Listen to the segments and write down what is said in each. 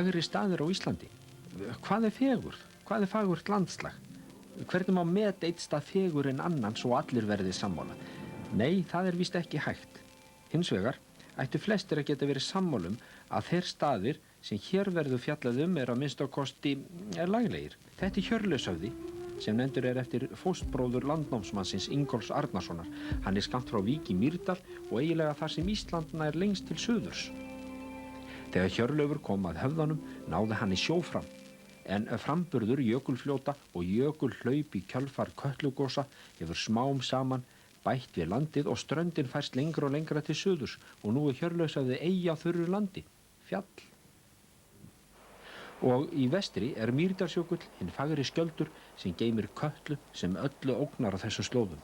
Fagri staðir á Íslandi. Hvað fegurð? Hvað fagurt landslag? Hvernig má meta einn stað fegur en annan svo allir verði sammála? Nei, það víst ekki hægt. Hins vegar ættu flestir að geta verið sammálum að þeir staðir sem hér verður fjallað að minnsta kosti laglegir. Þetta Hjörleifshöfði, sem nefndur eftir fóstbróður landnámsmannsins Ingólfs Arnarsonar. Hann skammt frá Vík í Mýrdal og eiginlega þar sem Ísland nær lengst til suðurs. Þegar Hjörleifur kom að höfðanum náði hann í sjó fram, en framburður jökulfljóta og jökulhlaup í kjölfar Kötlugosa hefur smám saman bætt við landið og ströndin færst lengra og lengra til suðurs og nú Hjörleifshöfði eyja á þurru landi, fjall. Og í vestri Mýrdalsjökull, hinn fagri skjöldur sem geymir Kötlu sem öllu ógnar á þessum slóðum.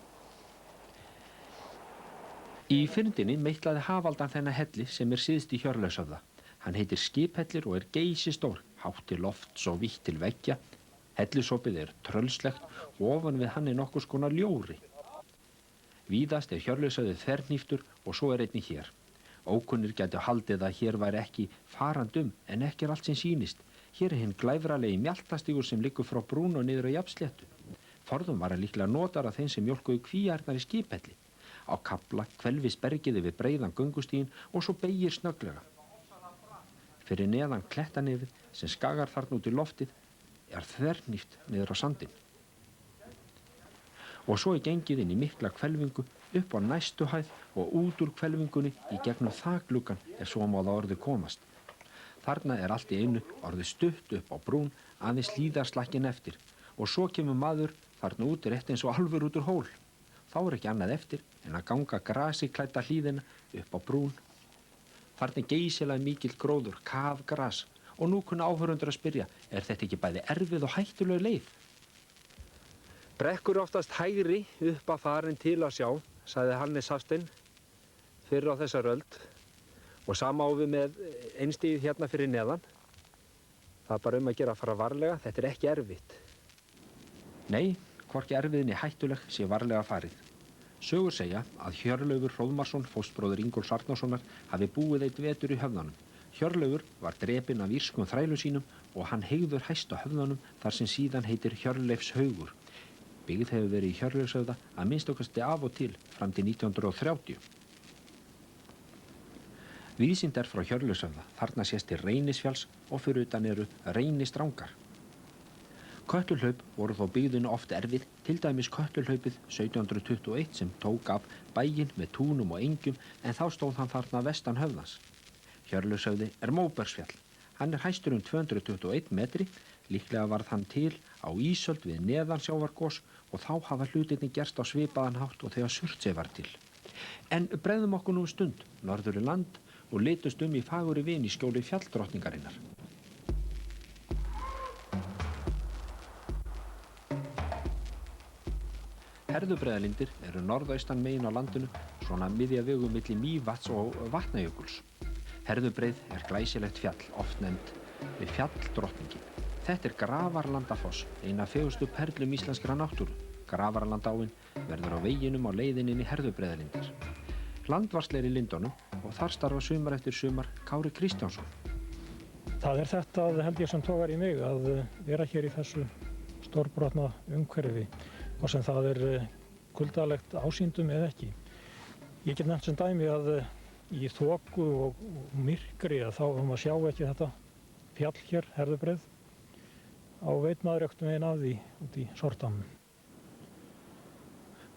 Í fyrndinni meitlaði Hafaldan þennan helli sem syðst í Hjörleifshöfða. Hann heitir Skiphellir og geysistór, hátt til lofts og vítt til veggja. Hellisopið tröllslegt og ofan við hann nokkurs konar ljóri. Víðast Hjörleifshöfði þverhníptur og svo einnig hér. Ókunnir gætu haldið að hér væri ekki farandum en ekki allt sem sýnist. Hér hinn glæfralegi mjaltastígur sem liggur frá brún og niður á Jafnsléttu. Forðum var hann líklega notar af þeim sem mjólkuðu kvíarnar í Skiphelli. Á kafla hvelfist bergið yfir breiðan göngustíginn og svo beygir snögglega. Fyrir neðan klettanefið sem skagar þarna út í loftið þverhnípt niður á sandinn. Og svo gengið inn í mikla hvelfingu upp á næstu hæð og út úr hvelfingunni í gegnum þakgluggann ef svo má það orðið komast. Þarna allt í einu orðið stutt upp á brún, aðeins hlíðarslakkin eftir og svo kemur maður þarna út rétt eins og álfur út úr hól. Þá ekki annað eftir en að ganga grasi klædda hlíðina upp á brún. Þarna geysilega mikill gróður, kafgras og nú kunna áhorfendur að spyrja, þetta ekki bæði erfið og hættuleg leið? Brekkur oftast hægri upp að farin til að sjá, sagði Hannes Hafstein fyrr á þessar öld. Og sama á við með einstigið hérna fyrir neðan. Það bara að gera að fara varlega, þetta ekki erfitt. Nei, hvorki erfiðni hættuleg sé varlega farið. Sögur segja að Hjörleifur Hróðmarsson, fóstbróðir Ingólfs Arnarsonar, hafi búið einn vetur í höfðanum. Hjörleifur var drepinn af írskum þrælum sínum og hann heygður hæst á höfðanum þar sem síðan heitir Hjörleifshaugur. Byggð hefur verið í Hjörleifshöfða að minnsta kosti af og til fram til 1930. Víðsýnd frá Hjörleifshöfða, þarna sést til Reynisfjalls og fyrir utan Reynistrangar. Kötluhlaup voru þó byggðinu oft erfið, til dæmis Kötluhlaupið 1721 sem tók af bæinn með túnum og engjum en þá stóð hann þarna vestan höfðans. Hjörleifshöfði Móbergsfjall. Hann hæstur 221 metri, líklega varð hann til á ísöld við neðansjávargos og þá hafa hlutirnir gerst á svipaðan hátt og þegar Surtsey var til. En bregðum okkur nú stund norður í land og litumst í faguri vin í skjóli fjalldrottningarinnar. Herðubreiðalindir norðaustan megin á landinu, svona miðja vegu milli Mývatns og Vatnajökuls. Herðubreið glæsilegt fjall, oft nefnd við fjalldrottningin. Þetta Grafarlandafoss, ein af fegurstu perlum íslenskra náttúru. Grafarlandáin verður á veginum á leiðinni inn í Herðubreiðalindir. Landvarsleir í Lindunum og þar starfa sumar eftir sumar Kári Kristjánsson. Það þetta held ég sem togar í mig að vera hér í þessu stórbrotna umhverfi og sem það kuldalegt ásýndum eða ekki. Ég get nefnt sem dæmi að í þoku og myrkri þá maður sjá ekki þetta fjall hér, Herðubreið, á veit maður ektum einn af því út í Sortám.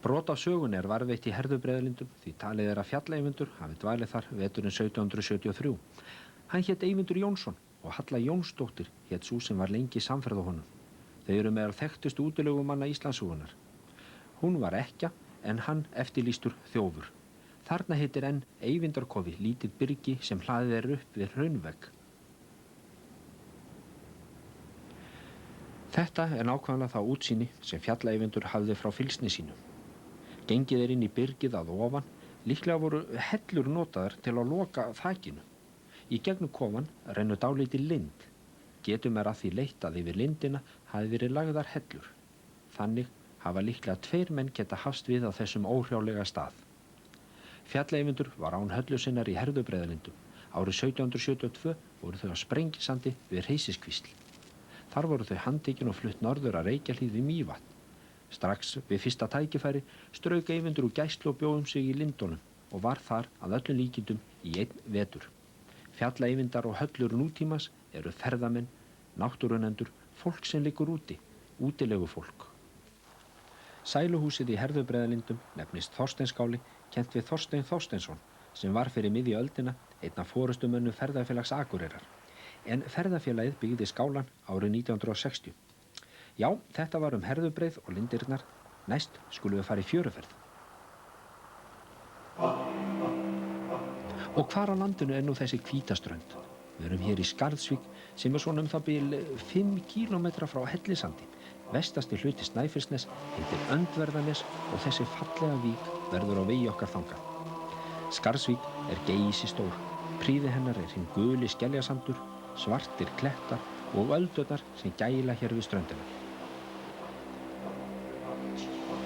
Brot af sögunni varðveitt í Herðubreiðalindum því talið að fjalleyvindur hafi dvalið þar veturinn 1773. Hann hét Eyvindur Jónsson og Halla Jónsdóttir hét sú sem var lengi samferða honum. Þau meðal þekktustu útilegumanna Íslandssögunnar. Hún var ekkja en hann eftirlýstur þjófur. Þarna heitir enn Eyvindarkofi, lítið byrgi sem hlaðið upp við hraunvegg. Þetta nákvæmlega það útsýni sem fjalleyvindur hafði frá fylgsni sínu. Gengið inn í byrgið að ofan, líklega voru hellur notaðar til að loka þakinu. Í gegnum kofan rennur dálítið lind. Getum að því leitt að yfir lindina hafi verið lagðar hellur. Þannig hafa líklega 2 menn geta hafst við á þessum óhrjálega stað. Fjalleyvindur var án höllu sinnar í Herðubreiðalindum. Árið 1772 voru þau á Sprengisandi við Hreysiskvísl. Þar voru þau handtekin og flutt norður að Reykjahlíð við Mývatn. Strax við fyrsta tækifæri strauk Eyvindur úr gæslu og bjó sig í Lindunum og var þar að öllum líkindum í einn vetur. Fjalla-Eyvindar og höllur nútímans eru ferðamenn, náttúrunendur, fólk sem liggur úti, útilegu fólk. Sæluhúsið í Herðubreiðarlindum nefnist Þorsteinsskáli, kennt við Þorstein Þorsteinsson, sem var fyrir miðja öldina einn af forystumönnum Ferðafélags Akureyrar. En ferðafélagið byggði skálan árið 1960. Já, þetta var Herðubreið og lindirnar. Næst skulum við fara í fjöruferð. Og hvar á landinu nú þessi Hvítaströnd? Við erum hér í Skarðsvík sem svona það bil 5 kílómetra frá Hellisandi. Vestasti hluti Snæfellsness heitir Öndverðarnes og þessi fallega vík verður á vegi okkar þangað. Skarðsvík geysistór. Prýði hennar hinn guli skeljasandur, svartir klettar og öldurnar sem gæla hér við ströndina.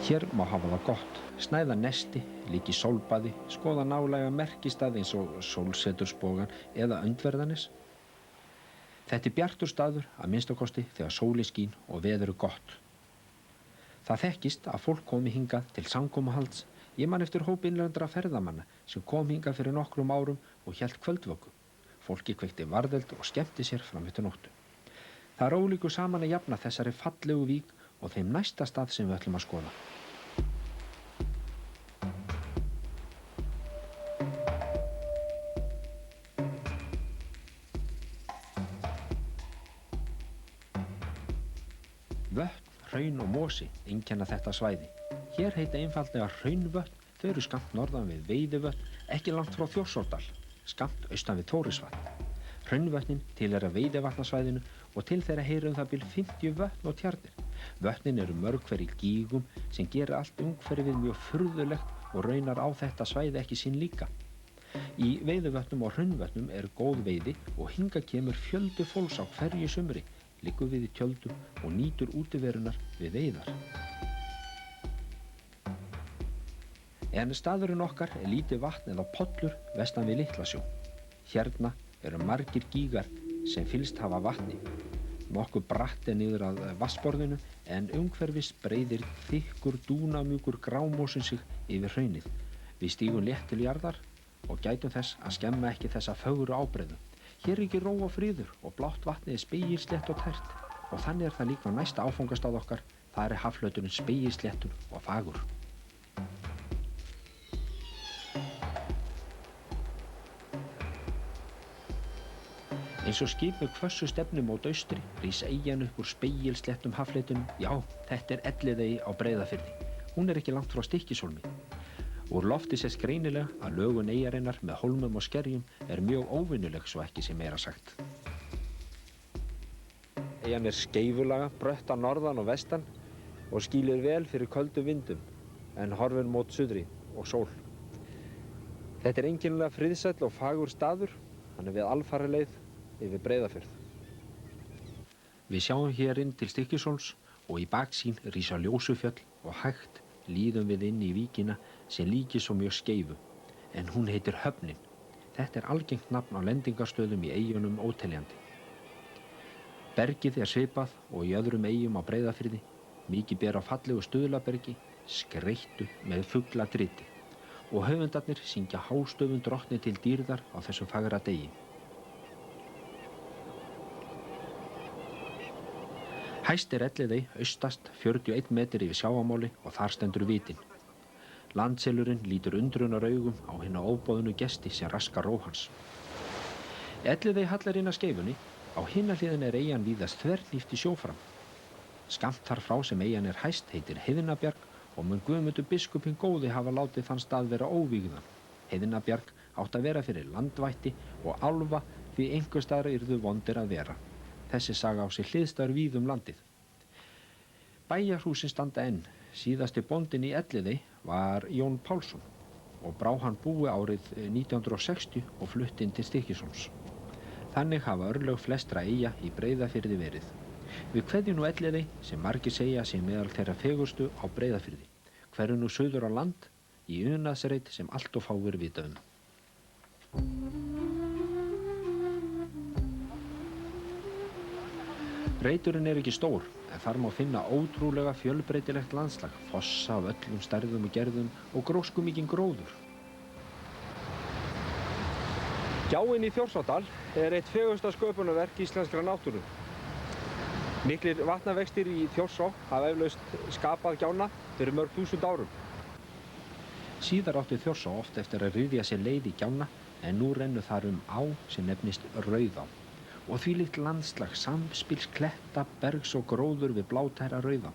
Hér má hafa það gott, snæða nesti, líka í sólbaði, skoða nálæga merkistað eins og Sólsetursbogann eða Öndverðarnes. Þetta bjartur staður að minnstakosti þegar sóli skín og veður gott. Það þekkist að fólk komi hingað til samkomuhalds. Ég man eftir hóp innlendra ferðamanna sem kom hingað fyrir nokkrum árum og hélt kvöldvöku. Fólki kveikti varðeld og skemmti sér fram eftir nóttu. Það ólíku saman að jafna þessari fallegu vík og þeim næsta stað sem við ætlum að skoða. Vötn, hraun og mosi einkenna þetta svæði. Hér heita einfaldlega hraunvötn, þau eru skammt norðan við Veiðivötn, ekki langt frá Þjórsárdal, skammt austan við Þórisvatn. Hraunvötnin tilheyra Veiðivatnasvæðinu og til þeirra heyra það bil 50 vötn og tjarnir. Vötnin eru mörg hver í gígum sem gera allt umhverfið mjög furðulegt og raunar á þetta svæði ekki sín líka. Í Veiðivötnum og hraunvötnum eru góð veiði og hingað kemur fjöldi fólks á hverju sumri, liggur við í tjöldum og nýtur útiverunar við veiðar. En staðurinn okkar lítið vatn eða pollur vestan við Litlasjó. Hérna eru margir gígar sem fyllst hafa vatni. Nokkuð bratt niður að vatnsborðinu en umhverfis breiðir þykkur dúnamjúkur grámósin sig yfir hraunið. Við stígum létt til jarðar og gætum þess að skemma ekki þessa fögru ábreiðu. Hér ríkir ró og friður og blátt vatnið spegilslétt og tært. Og þannig það líka næsta áfangastað okkar. Það haflauturinn spegilsléttur og fagur. Eins og skip með hvössu stefnumót austri rís eyjan upp úr spegilsléttum hafleitunum. Já, þetta Elliðey á Breiðafirði. Hún ekki langt frá Stykkishólmi. Úr lofti sést greinilega að lögun eyjarinnar með hólmum og skerjum mjög óvenjuleg svo ekki sé meira sagt. Eyjan skeifulaga, brött á norðan og vestan og skýlir vel fyrir köldum vindum en horfin mót suðri og sól. Þetta einkennilega friðsæll og fagur staður, hann við alfaraleið yfir Breiðafjörð. Við sjáum hér inn til Stykkishólms og í baksýn rísa Ljósufjöll og hægt líðum við inn í víkina sem líkir svo mjög skeifu, en hún heitir Höfnin. Þetta algengt nafn á lendingarstöðum í eyjunum óteljandi. Bergið svipað og í öðrum eyjum á Breiðafirði, mikið ber á fallegu Stuðlabergi, skreyttu með fugladriti og höfundarnir syngja hástöfum drottni til dýrðar á þessum fagra degi. Hæst Elliðey austast 41 metri yfir sjávarmáli og þar stendur Vitinn. Landselurinn lítur undrunaraugum á hina óboðnu gesti sem raskar ró hans. Elliðey hallar inn að skeifunni, á hina hliðinni eyjan víðast þverhnípt í sjófram. Skammt þar frá sem eyjan hæst heitir Heiðnabjarg og mun Guðmundur biskup hinn góði hafa látið þann stað vera óvígðan. Heiðnabjarg átt að vera fyrir landvætti og álfa því einhvers staðar yrðu vondir að vera. Þessi saga á sig hliðstæður víð landið. Bæjarhúsin standa enn. Síðasti bóndinn í Elliðey var Jón Pálsson og brá hann búi árið 1960 og flutti inn til Stykkishólms. Þannig hafa örlög flestra eyja í Breiðafirði verið. Við kveðjum nú Elliðey sem margir segja sé meðal þeirra fegurstu á Breiðafirði. Hverju nú suður á land í unaðsreit sem allt of fáir vita um. Reiturinn ekki stór, en þar má finna ótrúlega fjölbreytilegt landslag, fossa af öllum stærðum og gerðum og gróskumikinn gróður. Gjáin í Þjórsárdal eitt fegursta sköpunarverk íslenskrar náttúru. Miklir vatnavextir í Þjórsá hafa eflaust skapað gjána fyrir mörg þúsund árum. Síðar átti Þjórsá oft eftir að ryðja sér leið í gjána, en nú rennur þar á sem nefnist Rauðá. Og þvílíkt landslag samspils kletta, bergs og gróður við blátæra Rauðá.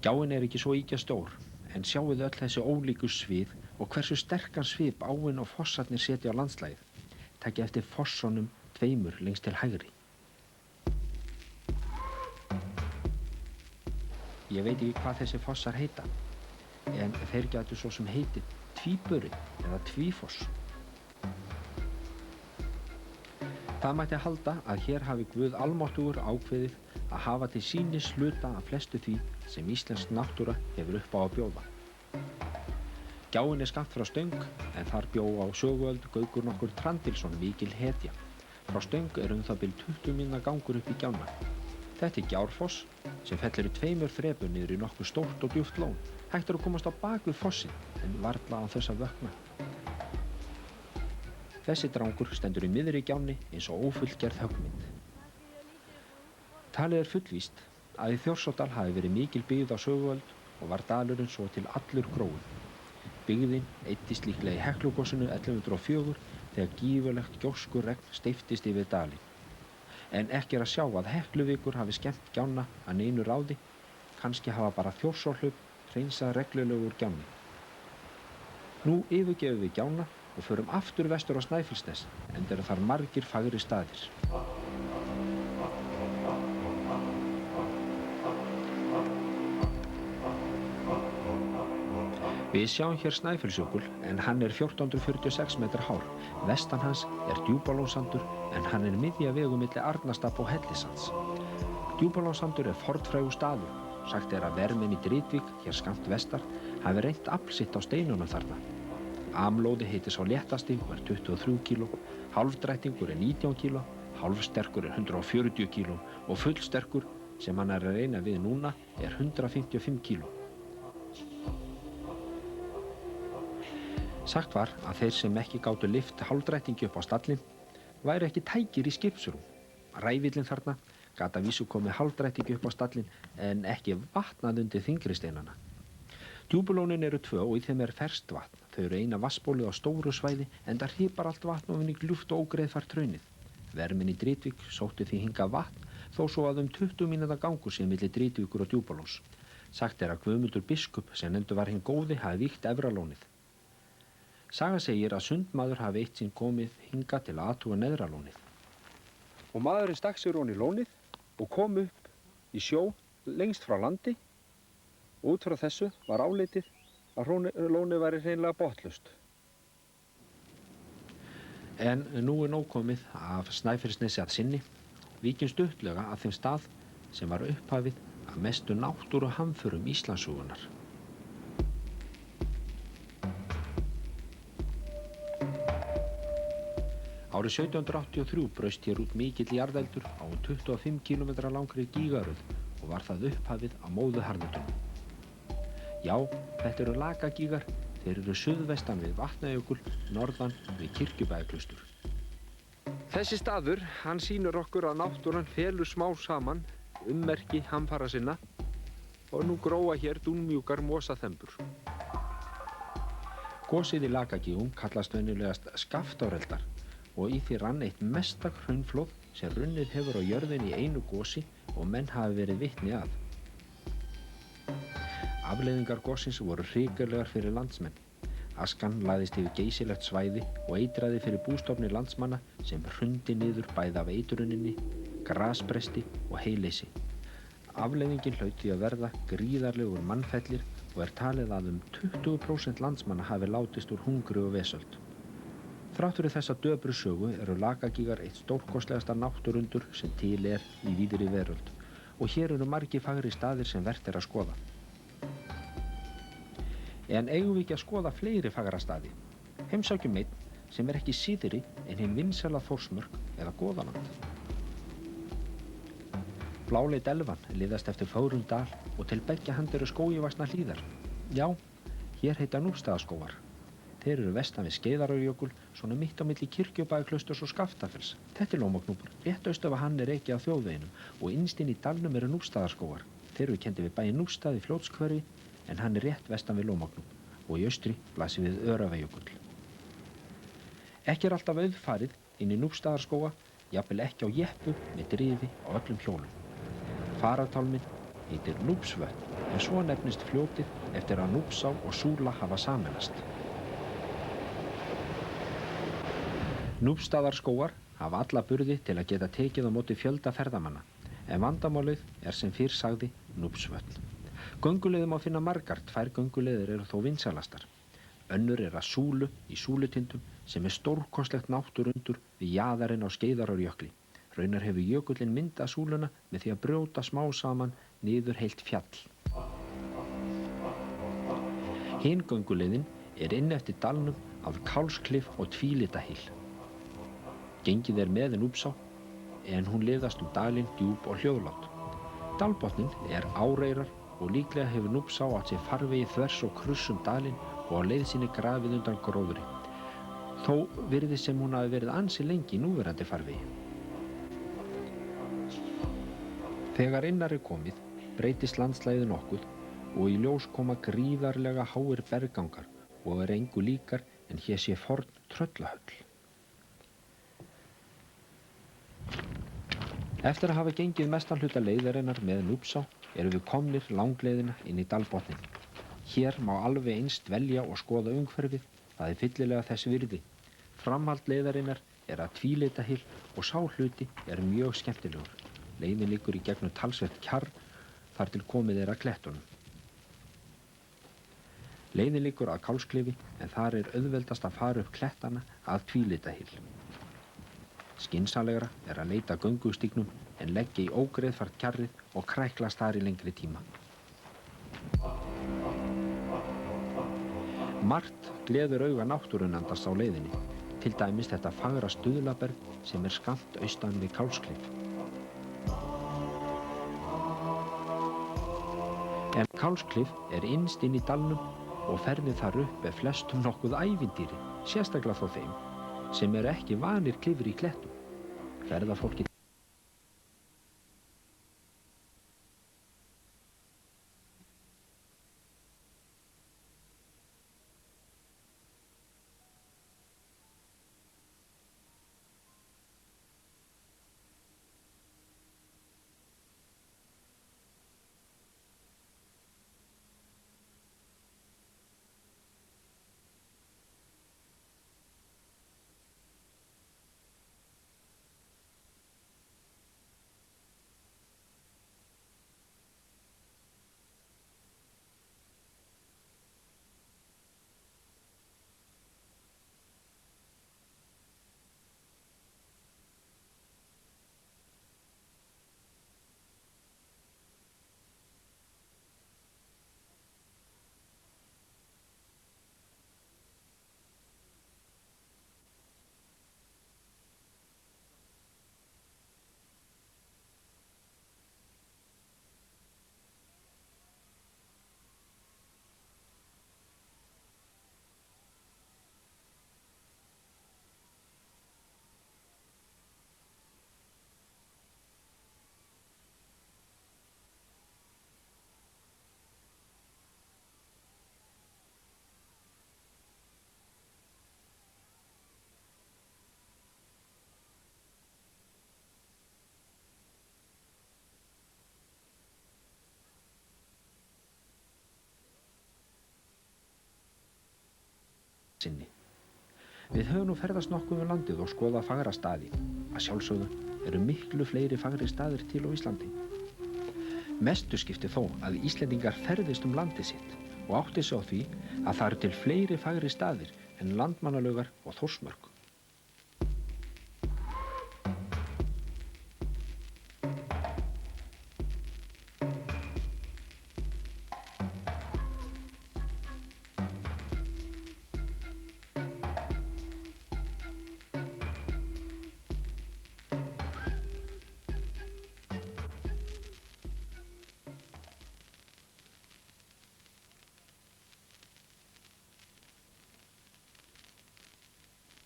Gjáin ekki svo ýkja stór, en sjáuð öll þessi ólíku svið og hversu sterkan svip áin og fossarnir setja á landslagið. Takið eftir fossunum tveimur lengst til hægri. Ég veit ekki hvað þessi fossar heita, en þeir gætu svo sem heitið Tvíburi eða Tvífoss. Það mætti halda að hér hafi Guð almáttugur ákveðið að hafa til sýnis hluta af flestu því sem íslensk náttúra hefur upp á að bjóða. Gjáin skammt frá Stöng, en þar bjó á söguöld Gaukur nokkur Trandilsson mikil hetja. Frá Stöng það bil 20 mínútna gangur upp í Gjána. Þetta Gjárfoss, sem fellur í tveimur þrepum niður í nokkuð stórt og djúpt lón. Hægt að komast á bak við fossinn, en varla á þess að vökna. Þessi drangur stendur í miðri Gjánni eins og ófullgerð höggmynd. Talið fullvíst að í Þjórsárdal hafi verið mikil byggð á söguöld og var dalurinn svo til allur gróinn. Byggðin eyddist líklega í Heklugosinu 1104 þegar gífurlegt gjóskuregn steyptist yfir dalinn. En ekki að sjá að Hekluvíkur hafi skemmt Gjána að neinu ráði, kannski hafa bara Þjórsárhlaup hreinsað reglulega úr Gjánni. Nú yfirgefum við Gjána og förum aftur vestur á Snæfellsnes, enda þar margir fagri staðir. Við sjáum hér Snæfellsjökul, en hann 1446 metrar hár. Vestan hans Djúpalónssandur, en hann miðja vegu milli Arnarstapa og Hellissands. Djúpalónssandur fornfrægur staður. Sagt að vermenn í Dritvík, hér skammt vestar, hafi reynt afl sitt á steinunum þarna. Amlóði heitir sá léttasti og 23 kíló, hálfdrættingur 19 kíló, hálfsterkur 140 kíló og fullsterkur, sem hann að reyna við núna, 155 kíló. Sagt var að þeir sem ekki gátu lyft hálfdrættingi upp á stallinn væru ekki tækir í skipsrúm. Ræfillinn þarna gat að vísu komið hálfdrættingi upp á stallinn en ekki vatnað undir þyngri steinana. Djúpalónin 2 og í þeim ferskt vatn. Þau eina vatnsbólið á stóru svæði en það hripar allt vatn ofan í ljúft og ógreiðfært hraunið. Vermin í Dritvík sóttu því hingað vatn þó svo að 20 mínútna gangur sé milli Dritvíkur og Djúpalóns. Sagt að Guðmundur biskup sem nefndur var hinn góði hafi vígt Efralónið. Saga segir að sundmaður hafi eitt sinn komið hingað til að athuga Neðralónið. Og maðurinn stakk sér ofan í lónið og kom upp í sjó lengst frá landi. Og út frá þessu var álitið að lónið væri hreinlega botnlaust. En nú nóg komið af Snæfellsnesi að sinni. Víkjum stuttlega að þeim stað sem var upphafið af mestu náttúruhamförum Íslandssögunnar. Árið 1783 braust hér út mikill jarðeldur á 25 km langri gígaröð og var það upphafið á móðuharðindunum. Já, þetta eru Lakagígar, þeir eru suðvestan við Vatnajökul, norðan við Kirkjubæjarklaustur. Þessi staður, hann sýnir okkur að náttúran felur smá saman ummerki hamfara sinna og nú gróa hér dúnmjúkar mosaþembur. Gosið í Lakagígum kallast venjulegast Skaftáreldar og í því rann eitt mesta hraunflóð sem runnið hefur á jörðinni í einu gosi og menn hafi verið vitni að. Afleiðingar gossins voru hrikalegar fyrir landsmenn. Askan lagðist yfir geysilegt svæði og eitraði fyrir bústofni landsmanna sem hrundi niður bæði af eitruninni, grasbresti og heyleysi. Afleiðingin hlaut því að verða gríðarlegur mannfellir og talið að 20% landsmanna hafi látist úr hungri og vesöld. Þrátt fyrir þessa döpru sögu eru Lakagígar eitt stórkostlegasta náttúrundur sem til í víðri veröld og hér eru margir fagri staðir sem vert að skoða. En eigum við ekki að skoða fleiri fagra staði? Heimsækjum einn sem ekki síðri en hinn vinsæla Þórsmörk eða Goðaland. Bláleit elfan liðast eftir fögrum dal og til beggja hönd eru skógivaxnar hlíðar. Já, hér heita Núpsstaðaskógar. Þeir eru vestan við Skeiðarárjökul, svona mitt á milli Kirkjubæjarklausturs og Skaftafells. Þetta er Lómagnúpur. Rétt austan við hann er ekið á þjóðveginum og innst inn í dalnum eru Núpsstaðaskógar. Þeir eru kenndir við bæinn Núpsstað í Fljótshverfi en hann er rétt vestan við Lómagnúp og í austri blasir við Öræfajökull. Ekki er alltaf auðfarið inn í Núpsstaðarskóga, jafnvel ekki á jeppu með drifi á öllum hjólum. Farartálminn heitir Núpsvötn en svo nefnist fljótið eftir að Núpsá og Súla hafa sameinast. Núpsstaðarskógar hafa alla burði til að geta tekið á móti fjölda ferðamanna en vandamálið er sem fyrr sagði Núpsvötn. Gönguleiðir má finna margar, 2 gönguleiðir eru þó vinsælastar. Önnur er að Súlu í Súlutindum sem er stórkostlegt náttúruundur við jaðarinn á Skeiðarárjökli. Raunar hefur jökullinn myndað Súluna með því að brjóta smá saman niður heilt fjall. Hin gönguleiðin er inn eftir dalnum af Kálsklif og Tvílitahyl. Gengið er með Núpsá en hún liðast dalinn djúp og hljóðlát. Dalbotninn er áreyrar og líklega hefur Núpsá átt sér farvegi þvers og kruss dalinn og á leið sinni grafið undan gróðri. Þó virðist sem hún hafi verið ansi lengi í núverandi farvegi. Þegar innar er komið breytist landslagið nokkuð og í ljós koma gríðarlega háir berggangar og er engu líkar en hér sé forn Tröllahöll. Eftir að hafa gengið mestan hluta leiðarinnar með Núpsá erum við komnir langleiðina inn í dalbotninn. Hér má alveg eins dvelja og skoða umhverfið, það er fyllilega þess virði. Framhald leiðarinnar er að Tvílitahyl og sá hluti er mjög skemmtilegur. Leiðin liggur í gegnum talsvert kjarr þar til komið er að klettunum. Leiðin liggur að Kálsklifi en þar er auðveldast að fara upp klettana að Tvílitahyl. Skynsamlegra er að leita göngustígnum en leggja í ógreiðfært kjarrið og kræklast þar í lengri tíma. Margt gleður auga náttúrunandast á leiðinni, til dæmis þetta fagra Stuðlaberg sem er skammt austan við Kálsklif. En Kálsklif er innst inn í dalnum og ferðin þar upp er flestum nokkuð ævintýri, sérstaklega þó þeim sem eru ekki vanir klifri í klettum. Ferðafólkið sinni. Við höfum nú ferðast nokkuð um landið og skoðað fagra staði. Að sjálfsögðu eru miklu fleiri fagri staðir til á Íslandi. Mestu skiptir þó að Íslendingar ferðist um landið sitt og átti sig á því að það eru til fleiri fagri staðir en Landmannalaugar og Þórsmörk.